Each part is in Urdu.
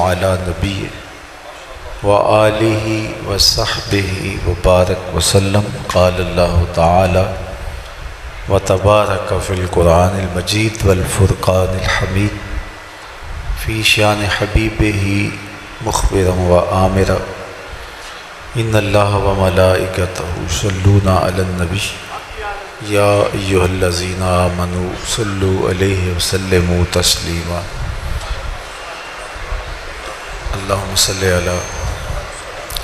علی نبی وآلہ وصحبہ وبارک وسلم۔ قال اللہ تعالی وتبارک فی القرآن المجید والفرقان الحمید فی شان حبیبہ مخبرا وآمرا ان اللہ وملائکتہ یصلون علی النبی یا ایھا الذین آمنوا صلوا علیہ وسلموا تسلیما۔ اللہم صلی علی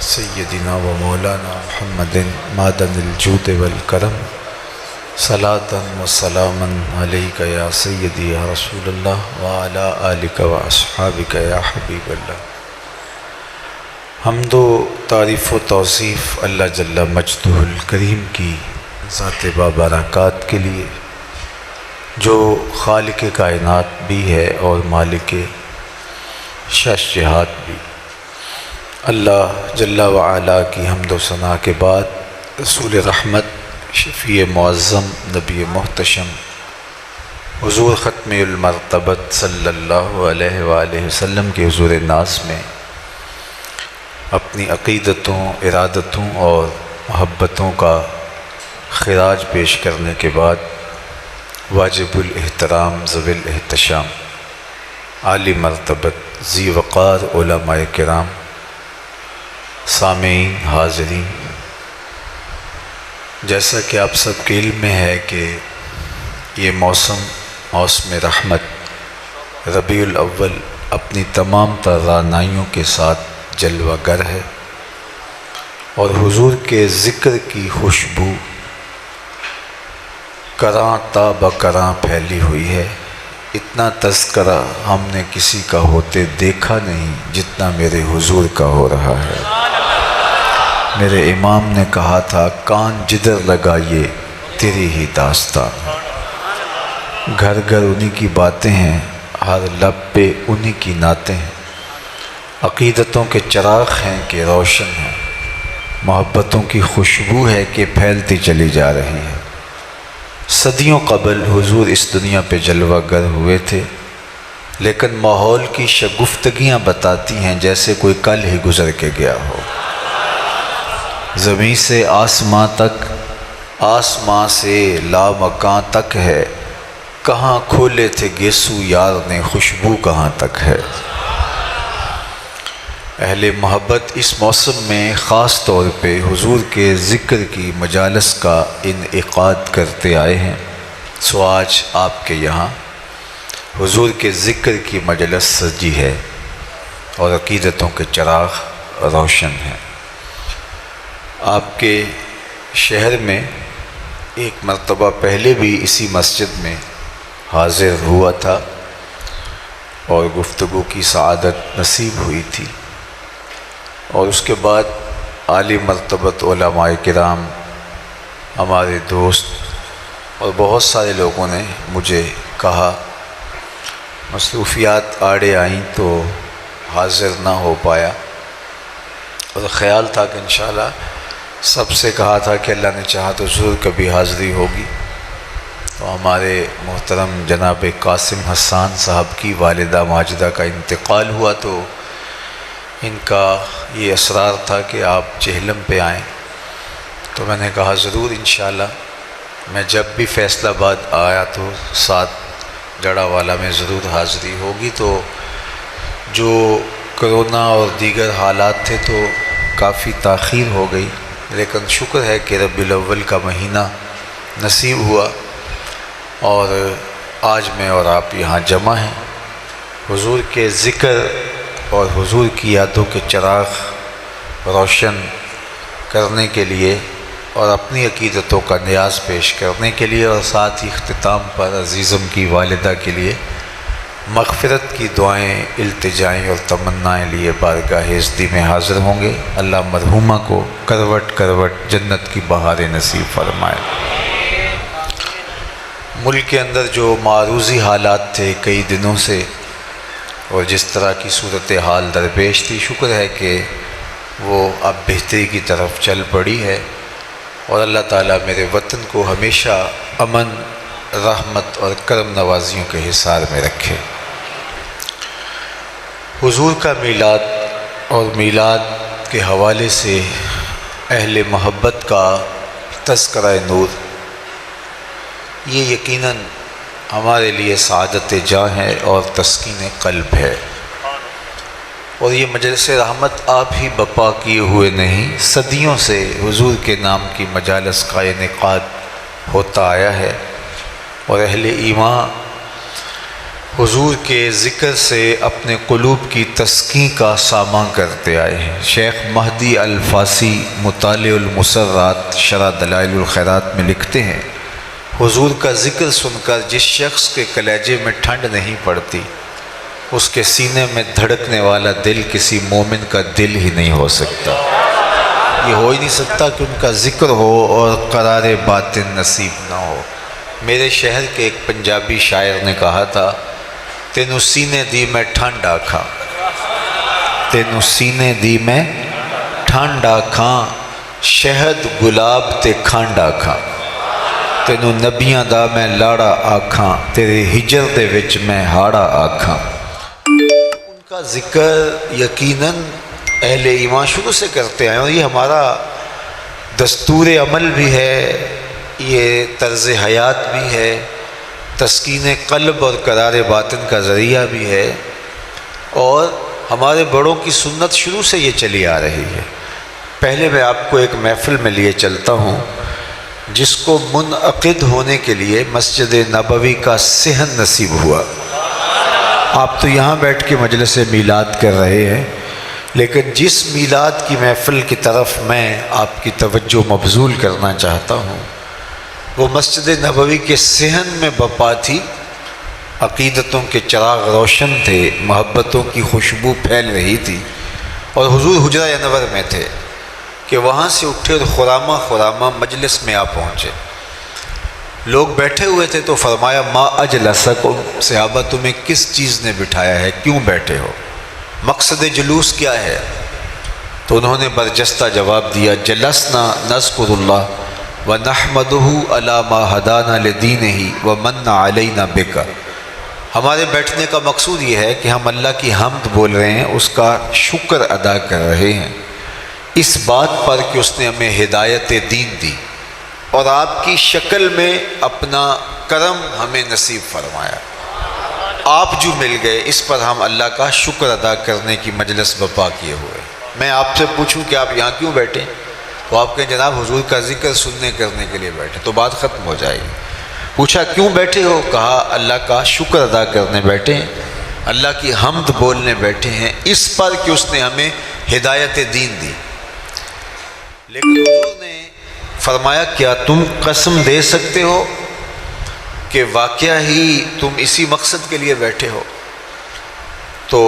سیدنا و مولانا محمد معدن الجود والکرم صلاۃ و سلاما علیک یا سیدی یا رسول اللہ وعلی آلک و اصحابک یا حبیب اللہ۔ حمد و تعریف و توصیف اللہ جل مجدہ الکریم کی ذات بابرکات کے لیے، جو خالق کائنات بھی ہے اور مالک شش جہات بھی۔ اللہ جل وعلا کی حمد و ثنا کے بعد رسول رحمت شفیع معظم نبی محتشم حضور ختم المرتبت صلی اللہ علیہ وآلہ وسلم کے حضور ناز میں اپنی عقیدتوں، ارادتوں اور محبتوں کا خراج پیش کرنے کے بعد واجب الاحترام ذوی الاحتشام عالی مرتبت ذی وقار علماء کرام، سامعین، حاضرین، جیسا کہ آپ سب کے علم میں ہے کہ یہ موسم رحمت ربیع الاول اپنی تمام تر رعنائیوں کے ساتھ جلوہ گر ہے، اور حضور کے ذکر کی خوشبو کراں تا بکراں پھیلی ہوئی ہے۔ اتنا تذکرہ ہم نے کسی کا ہوتے دیکھا نہیں جتنا میرے حضور کا ہو رہا ہے۔ میرے امام نے کہا تھا کان جدھر لگائیے تیری ہی داستان، گھر گھر انہی کی باتیں ہیں، ہر لب پہ انہی کی نعتیں ہیں، عقیدتوں کے چراغ ہیں کہ روشن ہیں، محبتوں کی خوشبو ہے کہ پھیلتی چلی جا رہی ہے۔ صدیوں قبل حضور اس دنیا پہ جلوہ گر ہوئے تھے، لیکن ماحول کی شگفتگیاں بتاتی ہیں جیسے کوئی کل ہی گزر کے گیا ہو۔ زمین سے آسماں تک، آسماں سے لامکاں تک ہے، کہاں کھولے تھے گیسو یار نے، خوشبو کہاں تک ہے۔ اہل محبت اس موسم میں خاص طور پہ حضور کے ذکر کی مجالس کا انعقاد کرتے آئے ہیں، سو آج آپ کے یہاں حضور کے ذکر کی مجلس سجی ہے اور عقیدتوں کے چراغ روشن ہیں۔ آپ کے شہر میں ایک مرتبہ پہلے بھی اسی مسجد میں حاضر ہوا تھا اور گفتگو کی سعادت نصیب ہوئی تھی، اور اس کے بعد عالی مرتبت علماء کرام، ہمارے دوست اور بہت سارے لوگوں نے مجھے کہا، مصروفیات آڑے آئیں تو حاضر نہ ہو پایا، اور خیال تھا کہ انشاءاللہ سب سے کہا تھا کہ اللہ نے چاہا تو ضرور کبھی حاضری ہوگی۔ تو ہمارے محترم جناب قاسم حسان صاحب کی والدہ ماجدہ کا انتقال ہوا، تو ان کا یہ اصرار تھا کہ آپ چہلم پہ آئیں، تو میں نے کہا ضرور انشاءاللہ، میں جب بھی فیصل آباد آیا تو ساتھ جڑا والا میں ضرور حاضری ہوگی۔ تو جو کرونا اور دیگر حالات تھے تو کافی تاخیر ہو گئی، لیکن شکر ہے کہ ربیع الاول کا مہینہ نصیب ہوا، اور آج میں اور آپ یہاں جمع ہیں حضور کے ذکر اور حضور کی یادوں کے چراغ روشن کرنے کے لیے، اور اپنی عقیدتوں کا نیاز پیش کرنے کے لیے، اور ساتھ ہی اختتام پر عزیزم کی والدہ کے لیے مغفرت کی دعائیں، التجائیں اور تمنائیں لیے بارگاہ عزتی میں حاضر ہوں گے۔ اللہ مرحومہ کو کروٹ کروٹ جنت کی بہاریں نصیب فرمائے۔ ملک کے اندر جو معروضی حالات تھے کئی دنوں سے، اور جس طرح کی صورتحال درپیش تھی، شکر ہے کہ وہ اب بہتری کی طرف چل پڑی ہے، اور اللہ تعالیٰ میرے وطن کو ہمیشہ امن، رحمت اور کرم نوازیوں کے حصار میں رکھے۔ حضور کا میلاد اور میلاد کے حوالے سے اہل محبت کا تذکرہ نور، یہ یقیناً ہمارے لیے سعادت جاں ہے اور تسکین قلب ہے۔ اور یہ مجلس رحمت آپ ہی بپا کیے ہوئے نہیں، صدیوں سے حضور کے نام کی مجالس کا انعقاد ہوتا آیا ہے، اور اہل ایمان حضور کے ذکر سے اپنے قلوب کی تسکین کا ساماں کرتے آئے ہیں۔ شیخ مہدی الفاسی مطالع المسرات شرح دلائل الخیرات میں لکھتے ہیں، حضور کا ذکر سن کر جس شخص کے کلیجے میں ٹھنڈ نہیں پڑتی، اس کے سینے میں دھڑکنے والا دل کسی مومن کا دل ہی نہیں ہو سکتا۔ یہ ہو ہی نہیں سکتا کہ ان کا ذکر ہو اور قرار باطن نصیب نہ ہو۔ میرے شہر کے ایک پنجابی شاعر نے کہا تھا، تینوں سینے دی میں ٹھنڈ آکھاں، تینوں سینے دی میں ٹھنڈ آکھاں، شہد گلاب تے کھنڈ آکھاں، تینوں نبیاں دا میں لاڑا آکھاں، تیرے ہجر دے وچ میں ہاڑا آکھاں۔ ان کا ذکر یقیناً اہل ایمان شروع سے کرتے ہیں، اور یہ ہمارا دستور عمل بھی ہے، یہ طرز حیات بھی ہے، تسکین قلب اور قرار باطن کا ذریعہ بھی ہے، اور ہمارے بڑوں کی سنت شروع سے یہ چلی آ رہی ہے۔ پہلے میں آپ کو ایک محفل میں لیے چلتا ہوں جس کو منعقد ہونے کے لیے مسجد نبوی کا صحن نصیب ہوا۔ آپ تو یہاں بیٹھ کے مجلس میلاد کر رہے ہیں، لیکن جس میلاد کی محفل کی طرف میں آپ کی توجہ مبذول کرنا چاہتا ہوں وہ مسجد نبوی کے صحن میں بپا تھی۔ عقیدتوں کے چراغ روشن تھے، محبتوں کی خوشبو پھیل رہی تھی، اور حضور حجرہ انور میں تھے کہ وہاں سے اٹھے اور خرامہ مجلس میں آ پہنچے۔ لوگ بیٹھے ہوئے تھے تو فرمایا، ما اجلسکم، صحابہ تمہیں کس چیز نے بٹھایا ہے، کیوں بیٹھے ہو، مقصد جلوس کیا ہے؟ تو انہوں نے برجستہ جواب دیا، جلسنا نذکر اللہ وَنَحْمَدُهُ عَلَى مَا هَدَانَا لِدِينِهِ وَمَنَّ عَلَيْنَا بِكَ۔ ہمارے بیٹھنے کا مقصود یہ ہے کہ ہم اللہ کی حمد بول رہے ہیں، اس کا شکر ادا کر رہے ہیں اس بات پر کہ اس نے ہمیں ہدایت دین دی اور آپ کی شکل میں اپنا کرم ہمیں نصیب فرمایا۔ آپ جو مل گئے اس پر ہم اللہ کا شکر ادا کرنے کی مجلس بپا کیے ہوئے۔ میں آپ سے پوچھوں کہ آپ یہاں کیوں بیٹھے، تو آپ کہیں جناب حضور کا ذکر سننے کرنے کے لیے بیٹھے، تو بات ختم ہو جائے گی۔ پوچھا کیوں بیٹھے ہو، کہا اللہ کا شکر ادا کرنے بیٹھے ہیں، اللہ کی حمد بولنے بیٹھے ہیں اس پر کہ اس نے ہمیں ہدایت دین دی۔ لیکن حضور نے فرمایا، کیا تم قسم دے سکتے ہو کہ واقعہ ہی تم اسی مقصد کے لیے بیٹھے ہو؟ تو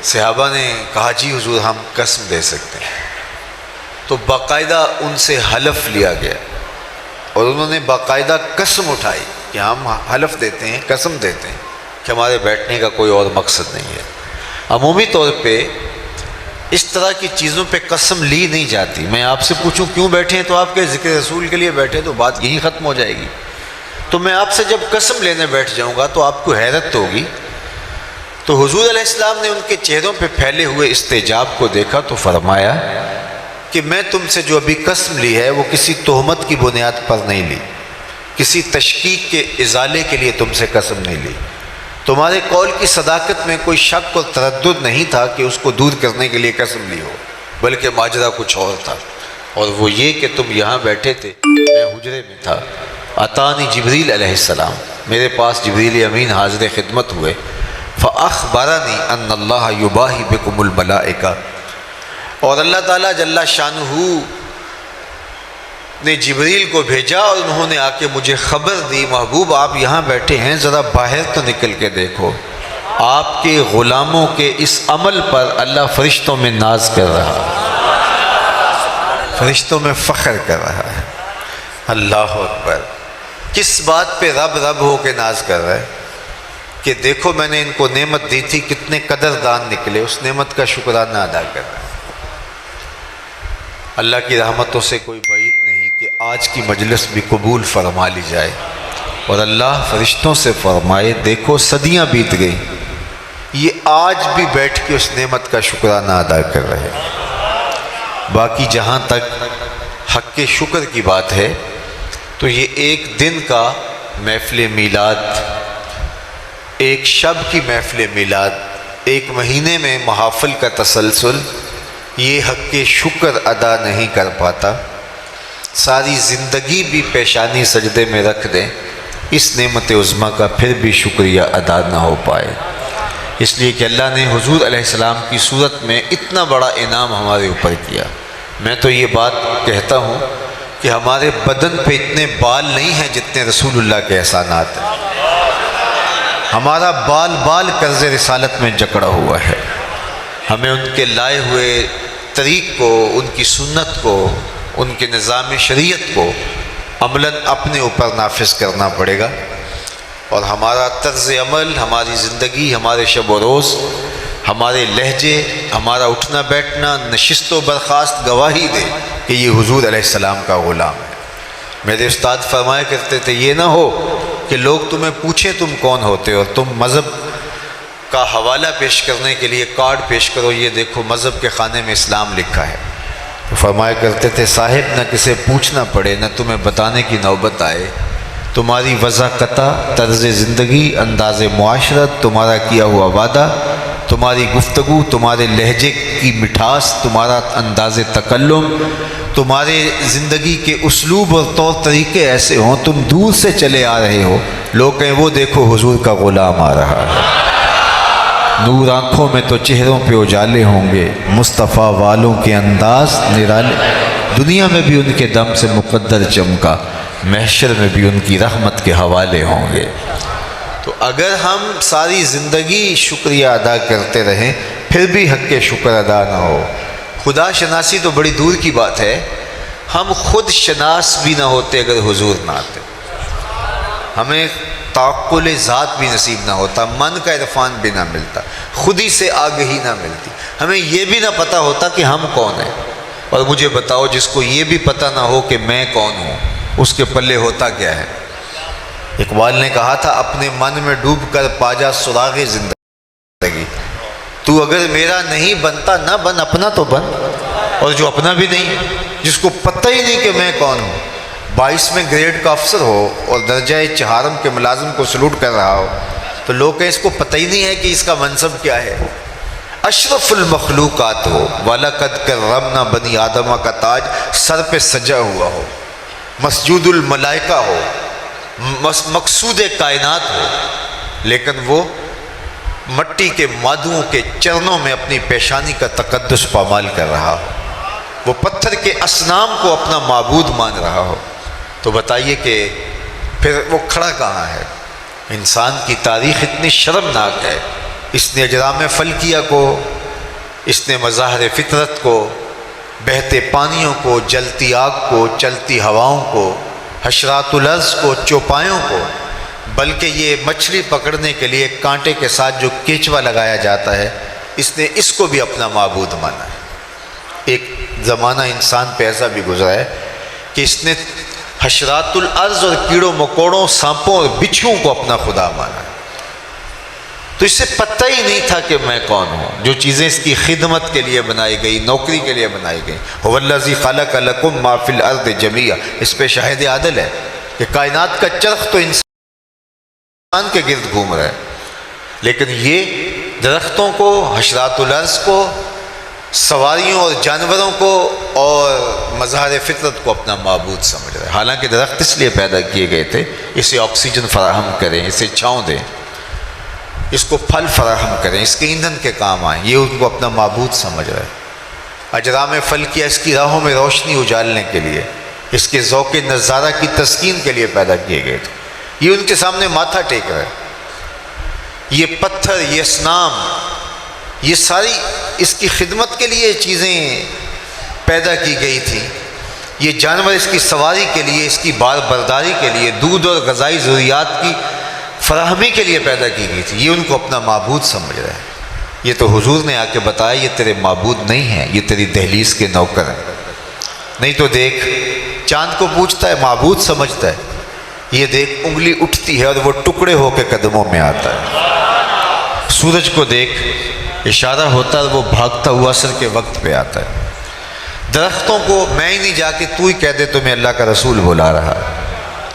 صحابہ نے کہا جی حضور ہم قسم دے سکتے ہیں۔ تو باقاعدہ ان سے حلف لیا گیا اور انہوں نے باقاعدہ قسم اٹھائی کہ ہم حلف دیتے ہیں، قسم دیتے ہیں کہ ہمارے بیٹھنے کا کوئی اور مقصد نہیں ہے۔ عمومی طور پہ اس طرح کی چیزوں پہ قسم لی نہیں جاتی۔ میں آپ سے پوچھوں کیوں بیٹھے ہیں، تو آپ کے ذکر رسول کے لیے بیٹھے، تو بات یہیں ختم ہو جائے گی۔ تو میں آپ سے جب قسم لینے بیٹھ جاؤں گا تو آپ کو حیرت ہوگی۔ تو حضور علیہ السلام نے ان کے چہروں پہ پھیلے ہوئے استعجاب کو دیکھا تو فرمایا کہ میں تم سے جو ابھی قسم لی ہے وہ کسی تہمت کی بنیاد پر نہیں لی، کسی تشکیک کے ازالے کے لیے تم سے قسم نہیں لی، تمہارے قول کی صداقت میں کوئی شک اور تردد نہیں تھا کہ اس کو دور کرنے کے لیے قسم لی ہو، بلکہ ماجرا کچھ اور تھا، اور وہ یہ کہ تم یہاں بیٹھے تھے، میں حجرے میں تھا، اتانی جبریل علیہ السلام، میرے پاس جبریل امین حاضر خدمت ہوئے، فاخبرنی ان اللہ یباہی بکم الملائکہ، اور اللہ تعالیٰ جل شانہ نے جبریل کو بھیجا اور انہوں نے آ کے مجھے خبر دی، محبوب آپ یہاں بیٹھے ہیں، ذرا باہر تو نکل کے دیکھو، آپ کے غلاموں کے اس عمل پر اللہ فرشتوں میں ناز کر رہا ہے، فرشتوں میں فخر کر رہا ہے۔ اللہ اکبر! کس بات پہ رب رب ہو کے ناز کر رہا ہے کہ دیکھو میں نے ان کو نعمت دی تھی، کتنے قدردان نکلے، اس نعمت کا شکرانہ ادا کر رہا ہے۔ اللہ کی رحمتوں سے کوئی بعید نہیں کہ آج کی مجلس بھی قبول فرما لی جائے اور اللہ فرشتوں سے فرمائے، دیکھو صدیاں بیت گئی یہ آج بھی بیٹھ کے اس نعمت کا شکرانہ ادا کر رہے ہیں۔ باقی جہاں تک حق کے شکر کی بات ہے تو یہ ایک دن کا محفل میلاد، ایک شب کی محفل میلاد، ایک مہینے میں محافل کا تسلسل یہ حق کے شکر ادا نہیں کر پاتا۔ ساری زندگی بھی پیشانی سجدے میں رکھ دیں، اس نعمت عظمیٰ کا پھر بھی شکریہ ادا نہ ہو پائے۔ اس لیے کہ اللہ نے حضور علیہ السلام کی صورت میں اتنا بڑا انعام ہمارے اوپر کیا۔ میں تو یہ بات کہتا ہوں کہ ہمارے بدن پہ اتنے بال نہیں ہیں جتنے رسول اللہ کے احسانات ہیں۔ ہمارا بال بال قرض رسالت میں جکڑا ہوا ہے۔ ہمیں ان کے لائے ہوئے طریق کو، ان کی سنت کو، ان کے نظام شریعت کو عملاً اپنے اوپر نافذ کرنا پڑے گا، اور ہمارا طرز عمل، ہماری زندگی، ہمارے شب و روز، ہمارے لہجے، ہمارا اٹھنا بیٹھنا، نشست و برخاست گواہی دے کہ یہ حضور علیہ السلام کا غلام ہے۔ میرے استاد فرمایا کرتے تھے یہ نہ ہو کہ لوگ تمہیں پوچھیں تم کون ہوتے ہو اور تم مذہب کا حوالہ پیش کرنے کے لیے کارڈ پیش کرو، یہ دیکھو مذہب کے خانے میں اسلام لکھا ہے۔ تو فرمایا کرتے تھے صاحب نہ کسے پوچھنا پڑے، نہ تمہیں بتانے کی نوبت آئے، تمہاری وضاحت، طرز زندگی، انداز معاشرت، تمہارا کیا ہوا وعدہ، تمہاری گفتگو، تمہارے لہجے کی مٹھاس، تمہارا انداز تکلم، تمہارے زندگی کے اسلوب اور طور طریقے ایسے ہوں، تم دور سے چلے آ رہے ہو، لوگ کہیں وہ دیکھو حضور کا غلام آ رہا ہے۔ نور آنکھوں میں تو چہروں پہ اجالے ہوں گے، مصطفیٰ والوں کے انداز نرالے، دنیا میں بھی ان کے دم سے مقدر چمکا، محشر میں بھی ان کی رحمت کے حوالے ہوں گے۔ تو اگر ہم ساری زندگی شکریہ ادا کرتے رہیں پھر بھی حق کے شکر ادا نہ ہو، خدا شناسی تو بڑی دور کی بات ہے، ہم خود شناس بھی نہ ہوتے اگر حضور نہ آتے، ہمیں تعقل ذات بھی نصیب نہ ہوتا، من کا عرفان بھی نہ ملتا، خود ہی سے آگہی نہ ملتی، ہمیں یہ بھی نہ پتہ ہوتا کہ ہم کون ہیں۔ اور مجھے بتاؤ جس کو یہ بھی پتہ نہ ہو کہ میں کون ہوں، اس کے پلے ہوتا کیا ہے؟ اقبال نے کہا تھا اپنے من میں ڈوب کر پا جا سراغ زندگی، تو اگر میرا نہیں بنتا نہ بن، اپنا تو بن۔ اور جو اپنا بھی نہیں، جس کو پتہ ہی نہیں کہ میں کون ہوں، 22ویں گریڈ کا افسر ہو اور درجہ چہارم کے ملازم کو سلوٹ کر رہا ہو، تو لوگ کہیں اس کو پتہ ہی نہیں ہے کہ اس کا منصب کیا ہے۔ اشرف المخلوقات ہو، وَلَقَدْ كَرَّمْنَا بنی آدمہ کا تاج سر پہ سجا ہوا ہو، مسجود الملائکہ ہو، مقصود کائنات ہو، لیکن وہ مٹی کے مادوں کے چرنوں میں اپنی پیشانی کا تقدس پامال کر رہا ہو، وہ پتھر کے اصنام کو اپنا معبود مان رہا ہو، تو بتائیے کہ پھر وہ کھڑا کہاں ہے؟ انسان کی تاریخ اتنی شرمناک ہے، اس نے اجرام فلکیہ کو، اس نے مظاہر فطرت کو، بہتے پانیوں کو، جلتی آگ کو، چلتی ہواؤں کو، حشرات الارض کو، چوپایوں کو، بلکہ یہ مچھلی پکڑنے کے لیے کانٹے کے ساتھ جو کیچوا لگایا جاتا ہے، اس نے اس کو بھی اپنا معبود مانا ہے۔ ایک زمانہ انسان پہ ایسا بھی گزرا ہے کہ اس نے حشرات الارض اور کیڑوں مکوڑوں، سانپوں اور بچھوؤں کو اپنا خدا مانا ہے۔ تو اسے پتہ ہی نہیں تھا کہ میں کون ہوں۔ جو چیزیں اس کی خدمت کے لیے بنائی گئی، نوکری کے لیے بنائی گئی، هو الذی خلق لکم ما فی الارض جمیعا، اس پہ شاہد عدل ہے کہ کائنات کا چرخ تو انسان کے گرد گھوم رہا ہے، لیکن یہ درختوں کو، حشرات الارض کو، سواریوں اور جانوروں کو اور مظاہر فطرت کو اپنا معبود سمجھ رہا ہے۔ حالانکہ درخت اس لیے پیدا کیے گئے تھے اسے آکسیجن فراہم کریں، اسے چھاؤں دیں، اس کو پھل فراہم کریں، اس کے ایندھن کے کام آئیں، یہ ان کو اپنا معبود سمجھ رہا ہے۔ اجرام فلکیہ اس کی راہوں میں روشنی اجالنے کے لیے، اس کے ذوق نظارہ کی تسکین کے لیے پیدا کیے گئے تھے، یہ ان کے سامنے ماتھا ٹیک رہا ہے۔ یہ پتھر، یہ اصنام، یہ ساری اس کی خدمت کے لیے چیزیں پیدا کی گئی تھیں۔ یہ جانور اس کی سواری کے لیے، اس کی بار برداری کے لیے، دودھ اور غذائی ضروریات کی فراہمی کے لیے پیدا کی گئی تھی، یہ ان کو اپنا معبود سمجھ رہے ہیں۔ یہ تو حضور نے آ کے بتایا یہ تیرے معبود نہیں ہیں، یہ تیری دہلیز کے نوکر ہیں۔ نہیں تو دیکھ، چاند کو پوچھتا ہے، معبود سمجھتا ہے، یہ دیکھ انگلی اٹھتی ہے اور وہ ٹکڑے ہو کے قدموں میں آتا ہے۔ سورج کو دیکھ، اشارہ ہوتا ہے وہ بھاگتا ہوا عصر کے وقت پہ آتا ہے۔ درختوں کو میں ہی نہیں جا کے تو ہی کہہ دے تمہیں اللہ کا رسول بلا رہا،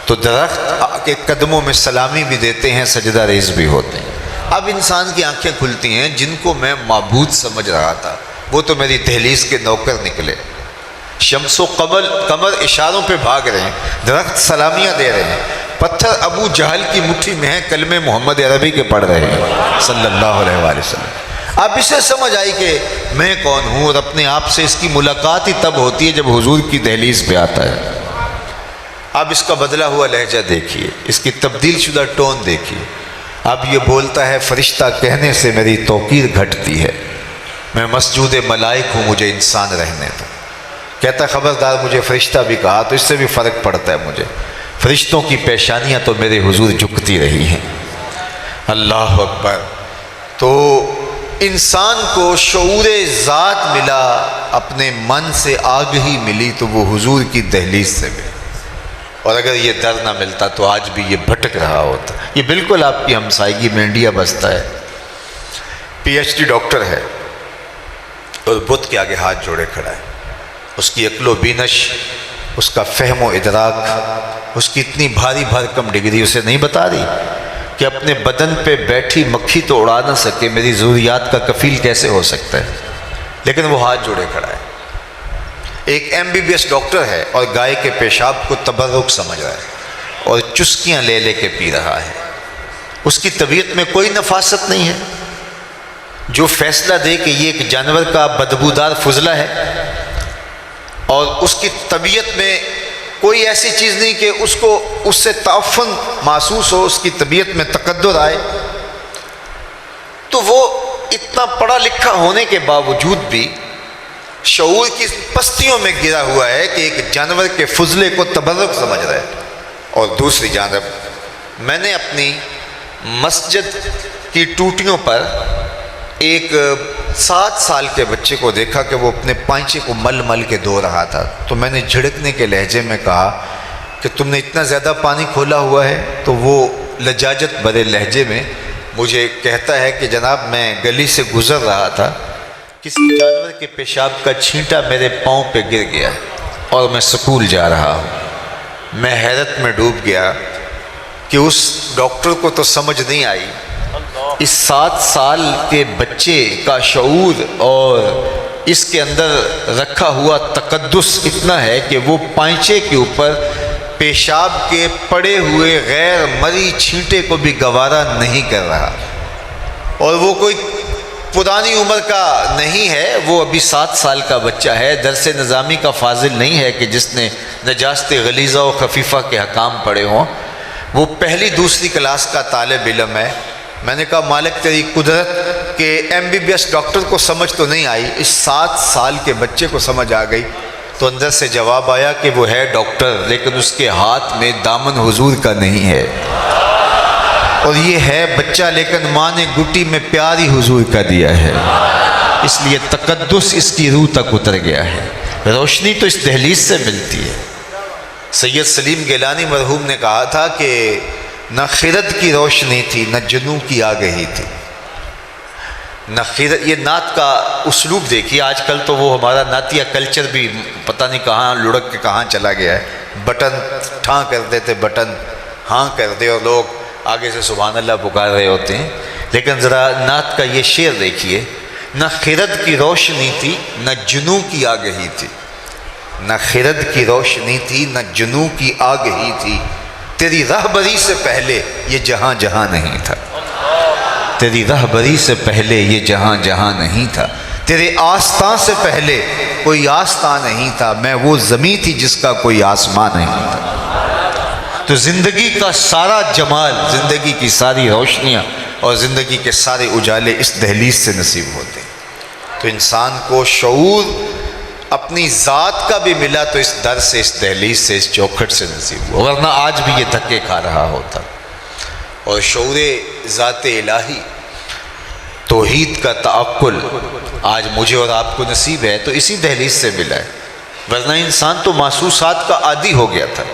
تو درخت کے قدموں میں سلامی بھی دیتے ہیں، سجدہ ریز بھی ہوتے ہیں۔ اب انسان کی آنکھیں کھلتی ہیں، جن کو میں معبود سمجھ رہا تھا وہ تو میری دہلیز کے نوکر نکلے۔ شمس و قمر اشاروں پہ بھاگ رہے ہیں، درخت سلامیاں دے رہے ہیں، پتھر ابو جہل کی مٹھی میں ہیں، کلمے محمد عربی کے پڑھ رہے ہیں صلی اللہ علیہ وآلہ وسلم۔ اب اسے سمجھ آئی کہ میں کون ہوں، اور اپنے آپ سے اس کی ملاقات ہی تب ہوتی ہے جب حضور کی دہلیز پہ آتا ہے۔ اب اس کا بدلا ہوا لہجہ دیکھیے، اس کی تبدیل شدہ ٹون دیکھیے۔ اب یہ بولتا ہے فرشتہ کہنے سے میری توقیر گھٹتی ہے، میں مسجود ملائک ہوں، مجھے انسان رہنے دو۔ کہتا ہے خبردار، مجھے فرشتہ بھی کہا تو اس سے بھی فرق پڑتا ہے مجھے، فرشتوں کی پیشانیاں تو میرے حضور جھکتی رہی ہیں۔ اللہ اکبر۔ تو انسان کو شعور ذات ملا، اپنے من سے آگہی ملی تو وہ حضور کی دہلیز سے ملی، اور اگر یہ در نہ ملتا تو آج بھی یہ بھٹک رہا ہوتا۔ یہ بالکل آپ کی ہمسائیگی میں انڈیا بستا ہے، پی ایچ ڈی ڈاکٹر ہے اور بت کے آگے ہاتھ جوڑے کھڑا ہے۔ اس کی عقل و بینش، اس کا فہم و ادراک، اس کی اتنی بھاری بھرکم ڈگری اسے نہیں بتا رہی کہ اپنے بدن پہ بیٹھی مکھی تو اڑا نہ سکے، میری ضروریات کا کفیل کیسے ہو سکتا ہے؟ لیکن وہ ہاتھ جوڑے کھڑا ہے۔ ایک MBBS ڈاکٹر ہے اور گائے کے پیشاب کو تبرک سمجھ رہا ہے اور چسکیاں لے لے کے پی رہا ہے۔ اس کی طبیعت میں کوئی نفاست نہیں ہے، جو فیصلہ دے کہ یہ ایک جانور کا بدبودار فضلہ ہے، اور اس کی طبیعت میں کوئی ایسی چیز نہیں کہ اس کو اس سے تعفن محسوس ہو، اس کی طبیعت میں تقدر آئے، تو وہ اتنا پڑھا لکھا ہونے کے باوجود بھی شعور کی پستیوں میں گرا ہوا ہے کہ ایک جانور کے فضلے کو تبرک سمجھ رہا ہے۔ اور دوسری جانب میں نے اپنی مسجد کی ٹوٹیوں پر ایک 7 سال کے بچے کو دیکھا کہ وہ اپنے پائنچے کو مل مل کے دھو رہا تھا، تو میں نے جھڑکنے کے لہجے میں کہا کہ تم نے اتنا زیادہ پانی کھولا ہوا ہے؟ تو وہ لجاجت بھرے لہجے میں مجھے کہتا ہے کہ جناب میں گلی سے گزر رہا تھا، کسی جانور کے پیشاب کا چھینٹا میرے پاؤں پہ گر گیا اور میں سکول جا رہا ہوں۔ میں حیرت میں ڈوب گیا کہ اس ڈاکٹر کو تو سمجھ نہیں آئی اس 7 سال کے بچے کا شعور، اور اس کے اندر رکھا ہوا تقدس اتنا ہے کہ وہ پائنچے کے اوپر پیشاب کے پڑے ہوئے غیر مری چھینٹے کو بھی گوارا نہیں کر رہا، اور وہ کوئی پرانی عمر کا نہیں ہے، وہ ابھی 7 سال کا بچہ ہے، درس نظامی کا فاضل نہیں ہے کہ جس نے نجاست غلیظہ و خفیفہ کے حکام پڑھے ہوں، وہ پہلی دوسری کلاس کا طالب علم ہے۔ میں نے کہا مالک تیری قدرت کہ MBBS ڈاکٹر کو سمجھ تو نہیں آئی، اس 7 سال کے بچے کو سمجھ آ گئی۔ تو اندر سے جواب آیا کہ وہ ہے ڈاکٹر، لیکن اس کے ہاتھ میں دامن حضور کا نہیں ہے، اور یہ ہے بچہ لیکن ماں نے گٹی میں پیار ہی حضور کا دیا ہے، اس لیے تقدس اس کی روح تک اتر گیا ہے۔ روشنی تو اس دہلیز سے ملتی ہے۔ سید سلیم گیلانی مرحوم نے کہا تھا کہ نہ خرد کی روشنی تھی نہ جنوں کی آگہی تھی، نہ خرد۔ یہ نعت کا اسلوب دیکھیے، آج کل تو وہ ہمارا نعتیہ کلچر بھی پتہ نہیں کہاں لڑک کے کہاں چلا گیا ہے، بٹن ٹھاں کر دیتے، بٹن ہاں کر دے، اور لوگ آگے سے سبحان اللہ پکار رہے ہوتے ہیں۔ لیکن ذرا نعت کا یہ شعر دیکھیے، نہ خرد کی روشنی تھی نہ جنوں کی آگہی تھی، نہ خرد کی روشنی تھی نہ جنوں کی آگہی تھی، تیری رہبری سے پہلے یہ جہاں جہاں نہیں تھا، تیری رہبری سے پہلے یہ جہاں جہاں نہیں تھا، تیرے آستاں سے پہلے کوئی آستاں نہیں تھا، میں وہ زمین تھی جس کا کوئی آسمان نہیں تھا۔ تو زندگی کا سارا جمال، زندگی کی ساری روشنیاں اور زندگی کے سارے اجالے اس دہلیز سے نصیب ہوتے ہیں۔ تو انسان کو شعور اپنی ذات کا بھی ملا تو اس در سے، اس دہلیز سے، اس چوکھٹ سے نصیب ہوا، ورنہ آج بھی یہ دھکے کھا رہا ہوتا۔ اور شعور ذات الہی، توحید کا تعقل آج مجھے اور آپ کو نصیب ہے تو اسی دہلیز سے ملا ہے، ورنہ انسان تو محسوسات کا عادی ہو گیا تھا۔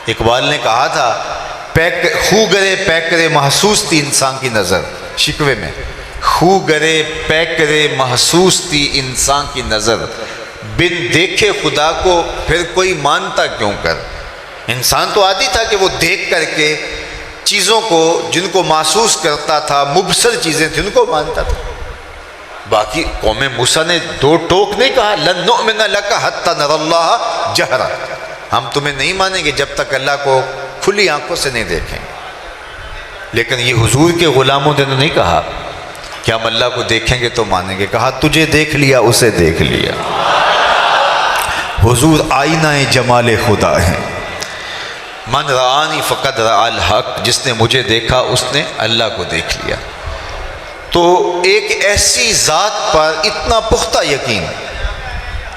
اقبال نے کہا تھا خو گرے پیک کرے محسوس تھی انسان کی نظر، شکوے میں خو گرے پے کرے محسوس تھی انسان کی نظر، بن دیکھے خدا کو پھر کوئی مانتا کیوں کر۔ انسان تو عادی تھا کہ وہ دیکھ کر کے چیزوں کو جن کو محسوس کرتا تھا، مبصر چیزیں تھیں، ان کو مانتا تھا۔ باقی قوم موسیٰ نے دو ٹوک نہیں کہا لن نؤمن لک حتی نری اللہ جہرا، ہم تمہیں نہیں مانیں گے جب تک اللہ کو کھلی آنکھوں سے نہیں دیکھیں گے۔ لیکن یہ حضور کے غلاموں نے نہیں کہا کہ ہم اللہ کو دیکھیں گے تو مانیں گے، کہا تجھے دیکھ لیا اسے دیکھ لیا۔ حضور آئینہ جمال خدا ہیں۔ من رآنی فقد رأى الحق، جس نے مجھے دیکھا اس نے اللہ کو دیکھ لیا۔ تو ایک ایسی ذات پر اتنا پختہ یقین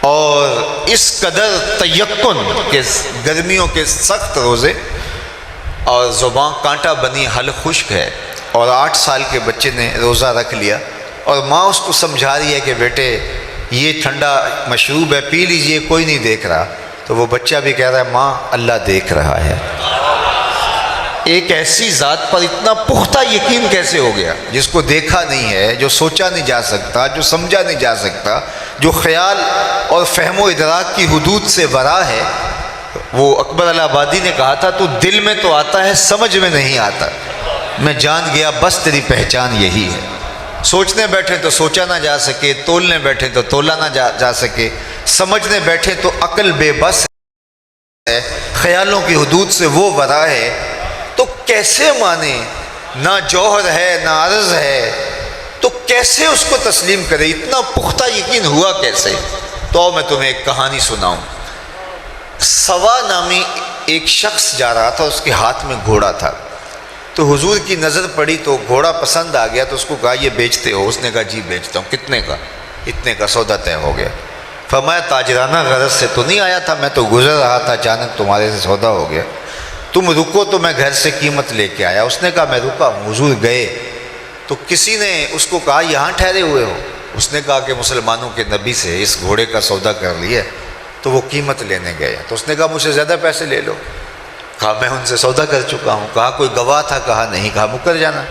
اور اس قدر تیقن کہ گرمیوں کے سخت روزے اور زبان کانٹا بنی حل خشک ہے، اور 8 سال کے بچے نے روزہ رکھ لیا، اور ماں اس کو سمجھا رہی ہے کہ بیٹے یہ ٹھنڈا مشروب ہے پی لیجئے، کوئی نہیں دیکھ رہا، تو وہ بچہ بھی کہہ رہا ہے ماں اللہ دیکھ رہا ہے۔ ایک ایسی ذات پر اتنا پختہ یقین کیسے ہو گیا جس کو دیکھا نہیں ہے، جو سوچا نہیں جا سکتا، جو سمجھا نہیں جا سکتا، جو خیال اور فہم و ادراک کی حدود سے ورا ہے۔ وہ اکبر الہ آبادی نے کہا تھا تو دل میں تو آتا ہے سمجھ میں نہیں آتا، میں جان گیا بس تیری پہچان یہی ہے۔ سوچنے بیٹھے تو سوچا نہ جا سکے، تولنے بیٹھے تو تولا نہ جا سکے، سمجھنے بیٹھے تو عقل بے بس ہے، خیالوں کی حدود سے وہ ورا ہے، تو کیسے مانے؟ نہ جوہر ہے نہ عرض ہے، تو کیسے اس کو تسلیم کرے؟ اتنا پختہ یقین ہوا کیسے؟ تو میں تمہیں ایک کہانی سناؤں۔ سوا نامی ایک شخص جا رہا تھا، اس کے ہاتھ میں گھوڑا تھا، تو حضور کی نظر پڑی تو گھوڑا پسند آ گیا، تو اس کو کہا یہ بیچتے ہو؟ اس نے کہا جی بیچتا ہوں۔ کتنے کا؟ اتنے کا، سودا طے ہو گیا۔ فرمایا تاجرانہ غرض سے تو نہیں آیا تھا، میں تو گزر رہا تھا، اچانک تمہارے سے سودا ہو گیا، تم رکو تو میں گھر سے قیمت لے کے آیا۔ اس نے کہا میں رکا ہوں۔ حضور گئے تو کسی نے اس کو کہا یہاں ٹھہرے ہوئے ہو؟ اس نے کہا کہ مسلمانوں کے نبی سے اس گھوڑے کا سودا کر لیا، تو وہ قیمت لینے گئے۔ تو اس نے کہا مجھ سے زیادہ پیسے لے لو۔ کہا میں ان سے سودا کر چکا ہوں۔ کہا کوئی گواہ تھا؟ کہا نہیں۔ کہا مکر جانا۔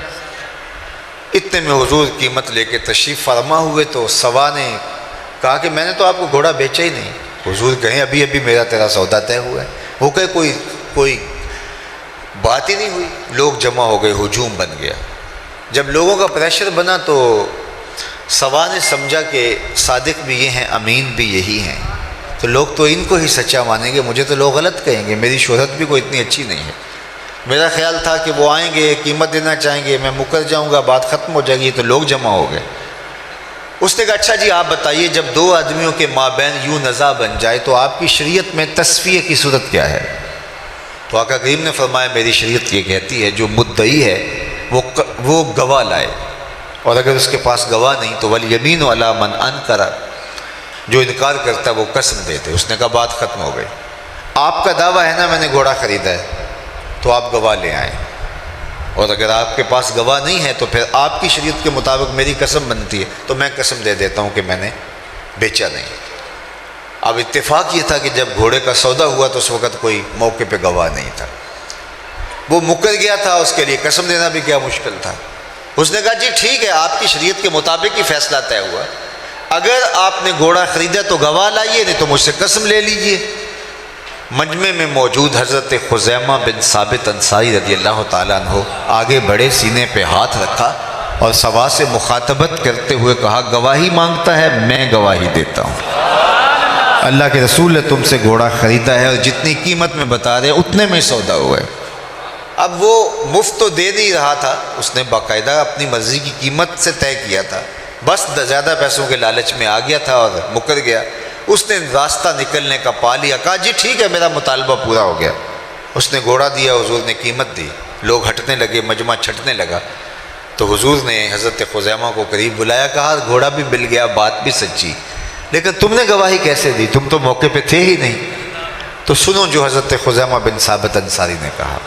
اتنے میں حضور قیمت لے کے تشریف فرما ہوئے، تو سوا نے کہا کہ میں نے تو آپ کو گھوڑا بیچا ہی نہیں۔ حضور کہیں ابھی ابھی میرا تیرا سودا طے ہوا ہے۔ وہ کہے کوئی بات ہی نہیں ہوئی۔ لوگ جمع ہو گئے، ہجوم بن گیا۔ جب لوگوں کا پریشر بنا تو سوا نے سمجھا کہ صادق بھی یہ ہیں، امین بھی یہی ہیں، تو لوگ تو ان کو ہی سچا مانیں گے، مجھے تو لوگ غلط کہیں گے، میری شہرت بھی کوئی اتنی اچھی نہیں ہے۔ میرا خیال تھا کہ وہ آئیں گے، قیمت دینا چاہیں گے، میں مکر جاؤں گا، بات ختم ہو جائے گی، تو لوگ جمع ہو گئے۔ اس نے کہا اچھا جی آپ بتائیے، جب دو آدمیوں کے مابین یوں نزاع بن جائے تو آپ کی شریعت میں تصفیہ کی صورت کیا ہے؟ تو آقا کریم نے فرمایا میری شریعت یہ کہتی ہے جو مدعی ہے وہ گواہ لائے، اور اگر اس کے پاس گواہ نہیں تو والیمین علی من انکر، جو انکار کرتا ہے وہ قسم دیتے۔ اس نے کہا بات ختم ہو گئی۔ آپ کا دعویٰ ہے نا میں نے گھوڑا خریدا ہے، تو آپ گواہ لے آئیں، اور اگر آپ کے پاس گواہ نہیں ہے تو پھر آپ کی شریعت کے مطابق میری قسم بنتی ہے، تو میں قسم دے دیتا ہوں کہ میں نے بیچا نہیں۔ اب اتفاق یہ تھا کہ جب گھوڑے کا سودا ہوا تو اس وقت کوئی موقع پہ گواہ نہیں تھا، وہ مکر گیا تھا، اس کے لیے قسم دینا بھی کیا مشکل تھا۔ اس نے کہا جی ٹھیک ہے آپ کی شریعت کے مطابق ہی فیصلہ طے ہوا، اگر آپ نے گھوڑا خریدا تو گواہ لائیے، نہیں تو مجھ سے قسم لے لیجئے۔ مجمع میں موجود حضرت خزیمہ بن ثابت انصاری رضی اللہ تعالیٰ عنہ آگے بڑے، سینے پہ ہاتھ رکھا اور سوا سے مخاطبت کرتے ہوئے کہا گواہی مانگتا ہے، میں گواہی دیتا ہوں، اللہ کے رسول نے تم سے گھوڑا خریدا ہے اور جتنی قیمت میں بتا رہے اتنے میں سودا ہوا ہے۔ اب وہ مفت تو دے نہیں رہا تھا، اس نے باقاعدہ اپنی مرضی کی قیمت سے طے کیا تھا، بس زیادہ پیسوں کے لالچ میں آ گیا تھا اور مکر گیا۔ اس نے راستہ نکلنے کا پا لیا، کہا جی ٹھیک ہے میرا مطالبہ پورا ہو گیا۔ اس نے گھوڑا دیا، حضور نے قیمت دی، لوگ ہٹنے لگے، مجمع چھٹنے لگا، تو حضور نے حضرت خزیمہ کو قریب بلایا، کہا گھوڑا بھی مل گیا، بات بھی سچی، لیکن تم نے گواہی کیسے دی؟ تم تو موقع پہ تھے ہی نہیں۔ تو سنو جو حضرت خزیمہ بن ثابت انصاری نے کہا،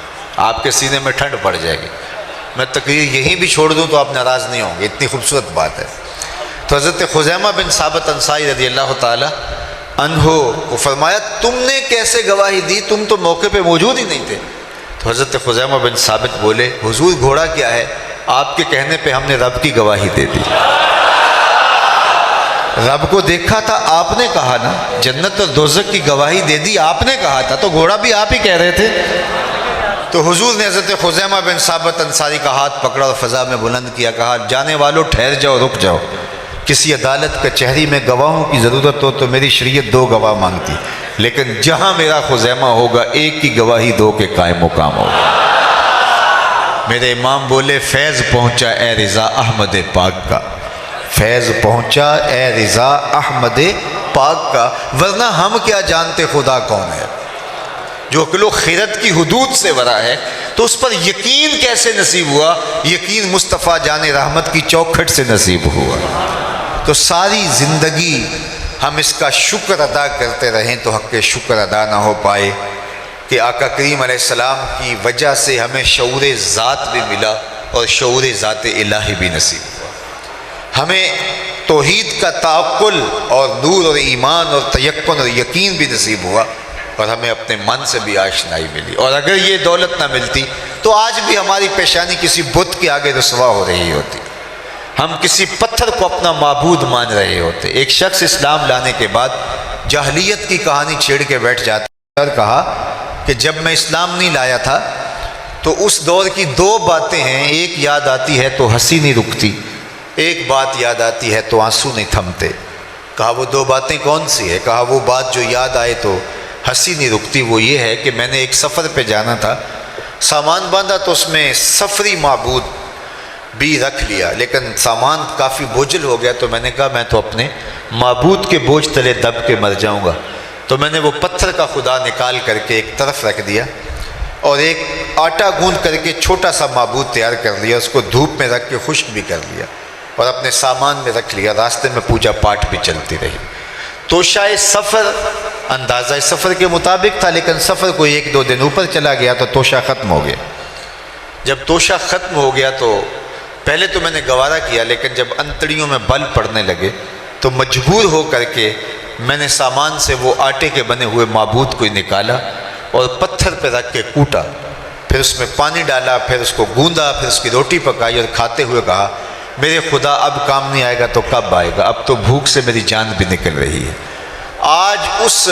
آپ کے سینے میں ٹھنڈ پڑ جائے گی، میں تقریر یہیں بھی چھوڑ دوں تو آپ ناراض نہیں ہوں گے، اتنی خوبصورت بات ہے۔ تو حضرت خزیمہ بن ثابت انصاری رضی اللہ تعالی عنہ کو فرمایا تم نے کیسے گواہی دی؟ تم تو موقع پہ موجود ہی نہیں تھے۔ تو حضرت خزیمہ بن ثابت بولے حضور گھوڑا کیا ہے؟ آپ کے کہنے پہ ہم نے رب کی گواہی دے دی۔ رب کو دیکھا تھا آپ نے کہا نا، جنت اور دوزخ کی گواہی دے دی آپ نے کہا تھا، تو گھوڑا بھی آپ ہی کہہ رہے تھے۔ تو حضور نے حضرت خزیمہ بن ثابت انصاری کا ہاتھ پکڑا اور فضا میں بلند کیا، کہا جانے والوں ٹھہر جاؤ، رک جاؤ، کسی عدالت کچہری میں گواہوں کی ضرورت ہو تو میری شریعت 2 گواہ مانگتی، لیکن جہاں میرا خزیمہ ہوگا ایک کی گواہی 2 کے قائم مقام ہوگا۔ میرے امام بولے فیض پہنچا اے رضا احمد پاک کا، فیض پہنچا اے رضا احمد پاک کا، ورنہ ہم کیا جانتے خدا کون ہے۔ جو عقل و خیرت کی حدود سے ورا ہے تو اس پر یقین کیسے نصیب ہوا؟ یقین مصطفیٰ جان رحمت کی چوکھٹ سے نصیب ہوا۔ تو ساری زندگی ہم اس کا شکر ادا کرتے رہیں تو حق شکر ادا نہ ہو پائے کہ آقا کریم علیہ السلام کی وجہ سے ہمیں شعور ذات بھی ملا اور شعور ذات الہی بھی نصیب ہوا۔ ہمیں توحید کا تعقل اور نور اور ایمان اور تیقن اور یقین بھی نصیب ہوا، اور ہمیں اپنے من سے بھی آشنائی ملی۔ اور اگر یہ دولت نہ ملتی تو آج بھی ہماری پیشانی کسی بت کے آگے رسوا ہو رہی ہوتی، ہم کسی پتھر کو اپنا معبود مان رہے ہوتے۔ ایک شخص اسلام لانے کے بعد جاہلیت کی کہانی چھیڑ کے بیٹھ جاتا اور کہا کہ جب میں اسلام نہیں لایا تھا تو اس دور کی 2 باتیں ہیں، ایک یاد آتی ہے تو ہنسی نہیں رکتی، ایک بات یاد آتی ہے تو آنسو نہیں تھمتے۔ کہا وہ 2 باتیں کون سی ہے؟ کہا وہ بات جو یاد آئے تو ہنسی نہیں رکتی وہ یہ ہے کہ میں نے ایک سفر پہ جانا تھا، سامان باندھا تو اس میں سفری معبود بھی رکھ لیا، لیکن سامان کافی بوجھل ہو گیا تو میں نے کہا میں تو اپنے معبود کے بوجھ تلے دب کے مر جاؤں گا۔ تو میں نے وہ پتھر کا خدا نکال کر کے ایک طرف رکھ دیا اور ایک آٹا گوندھ کر کے چھوٹا سا معبود تیار کر لیا، اس کو دھوپ میں رکھ کے خشک بھی کر لیا اور اپنے سامان میں رکھ لیا۔ راستے میں پوجا پاٹ بھی چلتی رہی۔ توشہ سفر اندازہ سفر کے مطابق تھا، لیکن سفر کو 1-2 دن اوپر چلا گیا تو توشہ ختم ہو گیا۔ جب توشہ ختم ہو گیا تو پہلے تو میں نے گوارا کیا، لیکن جب انتڑیوں میں بل پڑنے لگے تو مجبور ہو کر کے میں نے سامان سے وہ آٹے کے بنے ہوئے معبود کو نکالا اور پتھر پہ رکھ کے کوٹا، پھر اس میں پانی ڈالا، پھر اس کو گوندا، پھر اس کی روٹی پکائی اور کھاتے ہوئے کہا میرے خدا اب کام نہیں آئے گا تو کب آئے گا، اب تو بھوک سے میری جان بھی نکل رہی ہے۔ آج اس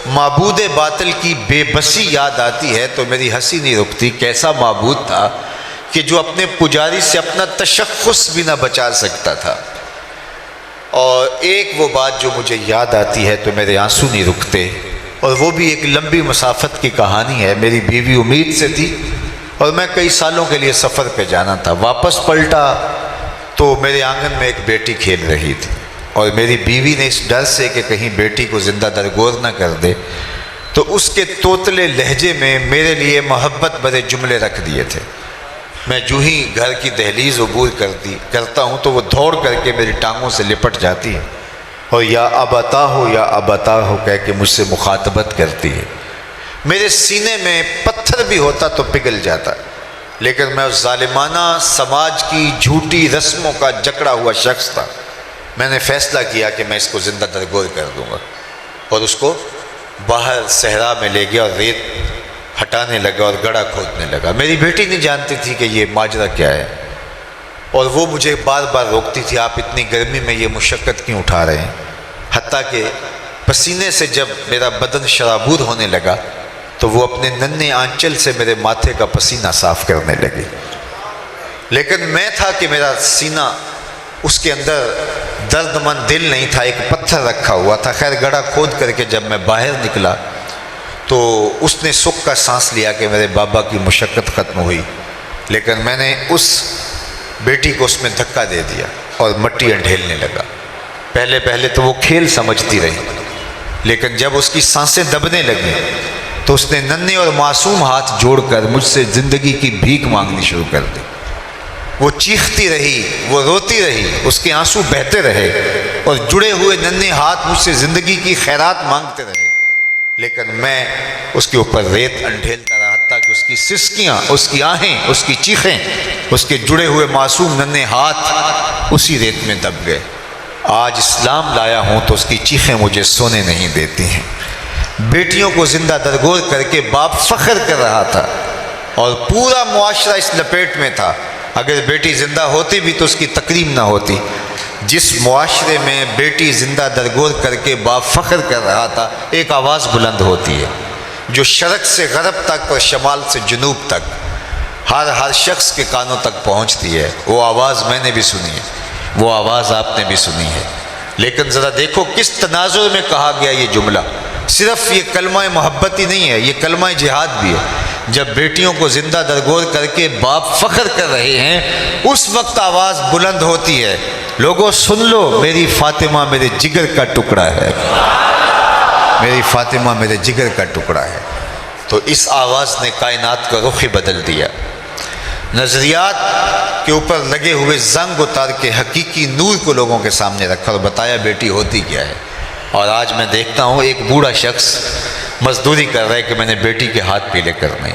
معبود باطل کی بے بسی یاد آتی ہے تو میری ہنسی نہیں رکتی۔ کیسا معبود تھا کہ جو اپنے پجاری سے اپنا تشخص بھی نہ بچا سکتا تھا۔ اور ایک وہ بات جو مجھے یاد آتی ہے تو میرے آنسو نہیں رکتے، اور وہ بھی ایک لمبی مسافت کی کہانی ہے۔ میری بیوی امید سے تھی اور میں کئی سالوں کے لیے سفر پہ جانا تھا، واپس پلٹا تو میرے آنگن میں ایک بیٹی کھیل رہی تھی، اور میری بیوی نے اس ڈر سے کہ کہیں بیٹی کو زندہ درگور نہ کر دے تو اس کے توتلے لہجے میں میرے لیے محبت بھرے جملے رکھ دیے تھے۔ میں جو ہی گھر کی دہلیز عبور کرتا ہوں تو وہ دوڑ کر کے میری ٹانگوں سے لپٹ جاتی ہے اور یا ابتا ہو یا ابتا ہو کہہ کے مجھ سے مخاطبت کرتی ہے۔ میرے سینے میں پتھر بھی ہوتا تو پگھل جاتا، لیکن میں اس ظالمانہ سماج کی جھوٹی رسموں کا جکڑا ہوا شخص تھا۔ میں نے فیصلہ کیا کہ میں اس کو زندہ درگور کر دوں گا، اور اس کو باہر صحرا میں لے گیا اور ریت ہٹانے لگا اور گڑھا کھودنے لگا۔ میری بیٹی نہیں جانتی تھی کہ یہ ماجرا کیا ہے، اور وہ مجھے بار بار روکتی تھی آپ اتنی گرمی میں یہ مشقت کیوں اٹھا رہے ہیں، حتیٰ کہ پسینے سے جب میرا بدن شرابور ہونے لگا تو وہ اپنے ننھے آنچل سے میرے ماتھے کا پسینہ صاف کرنے لگی، لیکن میں تھا کہ میرا سینہ اس کے اندر درد مند دل نہیں تھا، ایک پتھر رکھا ہوا تھا۔ خیر گڑھا کھود کر کے جب میں باہر نکلا تو اس نے سکھ کا سانس لیا کہ میرے بابا کی مشقت ختم ہوئی، لیکن میں نے اس بیٹی کو اس میں دھکا دے دیا اور مٹی انڈھیلنے لگا۔ پہلے تو وہ کھیل سمجھتی رہی، لیکن جب اس کی سانسیں دبنے لگیں تو اس نے ننھے اور معصوم ہاتھ جوڑ کر مجھ سے زندگی کی بھیک مانگنی شروع کر دی۔ وہ چیختی رہی، وہ روتی رہی، اس کے آنسو بہتے رہے اور جڑے ہوئے ننھے ہاتھ مجھ سے زندگی کی خیرات مانگتے رہے، لیکن میں اس کے اوپر ریت انڈھیلتا رہا حتیٰ کہ اس کی سسکیاں، اس کی آہیں، اس کی چیخیں، اس کے جڑے ہوئے معصوم ننھے ہاتھ اسی ریت میں دب گئے۔ آج اسلام لایا ہوں تو اس کی چیخیں مجھے سونے نہیں دیتی ہیں۔ بیٹیوں کو زندہ درگور کر کے باپ فخر کر رہا تھا اور پورا معاشرہ اس لپیٹ میں تھا اگر بیٹی زندہ ہوتی بھی تو اس کی تکریم نہ ہوتی۔ جس معاشرے میں بیٹی زندہ درگور کر کے باپ فخر کر رہا تھا، ایک آواز بلند ہوتی ہے جو شرق سے غرب تک اور شمال سے جنوب تک ہر شخص کے کانوں تک پہنچتی ہے۔ وہ آواز میں نے بھی سنی ہے، وہ آواز آپ نے بھی سنی ہے، لیکن ذرا دیکھو کس تناظر میں کہا گیا یہ جملہ۔ صرف یہ کلمہ محبت ہی نہیں ہے، یہ کلمہ جہاد بھی ہے۔ جب بیٹیوں کو زندہ درگور کر کے باپ فخر کر رہے ہیں، اس وقت آواز بلند ہوتی ہے، لوگوں سن لو، میری فاطمہ میرے جگر کا ٹکڑا ہے، میری فاطمہ میرے جگر کا ٹکڑا ہے۔ تو اس آواز نے کائنات کا رخ ہی بدل دیا۔ نظریات کے اوپر لگے ہوئے زنگ اتار کے حقیقی نور کو لوگوں کے سامنے رکھا اور بتایا بیٹی ہوتی کیا ہے۔ اور آج میں دیکھتا ہوں ایک بوڑھا شخص مزدوری کر رہا ہے کہ میں نے بیٹی کے ہاتھ پیلے کرنے،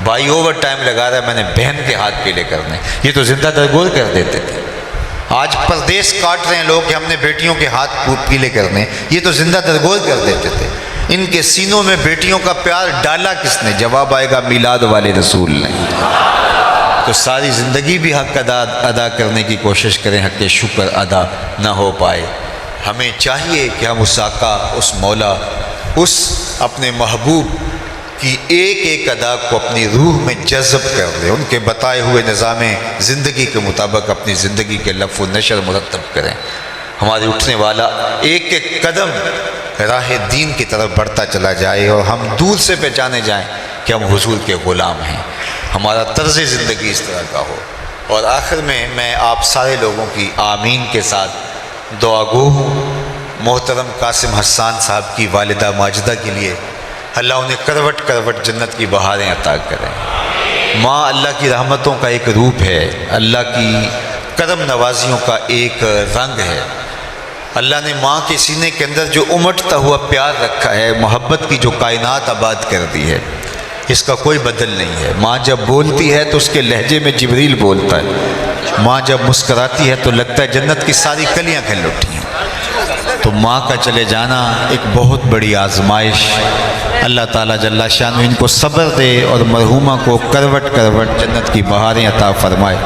بھائی اوور ٹائم لگا رہا ہے میں نے بہن کے ہاتھ پیلے کرنے۔ یہ تو زندہ درگور کر دیتے تھے۔ آج پردیس کاٹ رہے ہیں لوگ کہ ہم نے بیٹیوں کے ہاتھ پیلے کرنے، یہ تو زندہ درگور کر دیتے تھے۔ ان کے سینوں میں بیٹیوں کا پیار ڈالا کس نے؟ جواب آئے گا میلاد والے رسول نے۔ تو ساری زندگی بھی حق ادا کرنے کی کوشش کریں، حق شکر ادا نہ ہو پائے۔ ہمیں چاہیے کہ ہم اس آقا، اس مولا، اس اپنے محبوب کی ایک ایک ادا کو اپنی روح میں جذب کر لیں، ان کے بتائے ہوئے نظام زندگی کے مطابق اپنی زندگی کے لف و نشر مرتب کریں۔ ہماری اٹھنے والا ایک ایک قدم راہ دین کی طرف بڑھتا چلا جائے اور ہم دور سے پہچانے جائیں کہ ہم حضور کے غلام ہیں، ہمارا طرز زندگی اس طرح کا ہو۔ اور آخر میں آپ سارے لوگوں کی آمین کے ساتھ دعا گو ہوں۔ محترم قاسم حسان صاحب کی والدہ ماجدہ کے لیے اللہ انہیں کروٹ کروٹ جنت کی بہاریں عطا کریں۔ ماں اللہ کی رحمتوں کا ایک روپ ہے، اللہ کی کرم نوازیوں کا ایک رنگ ہے۔ اللہ نے ماں کے سینے کے اندر جو امٹتا ہوا پیار رکھا ہے، محبت کی جو کائنات آباد کر دی ہے، اس کا کوئی بدل نہیں ہے۔ ماں جب بولتی ہے تو اس کے لہجے میں جبریل بولتا ہے، ماں جب مسکراتی ہے تو لگتا ہے جنت کی ساری کلیاں کھل اٹھی ہیں۔ تو ماں کا چلے جانا ایک بہت بڑی آزمائش، اللہ تعالیٰ جل شانہ ان کو صبر دے اور مرحومہ کو کروٹ کروٹ جنت کی بہاریں عطا فرمائے۔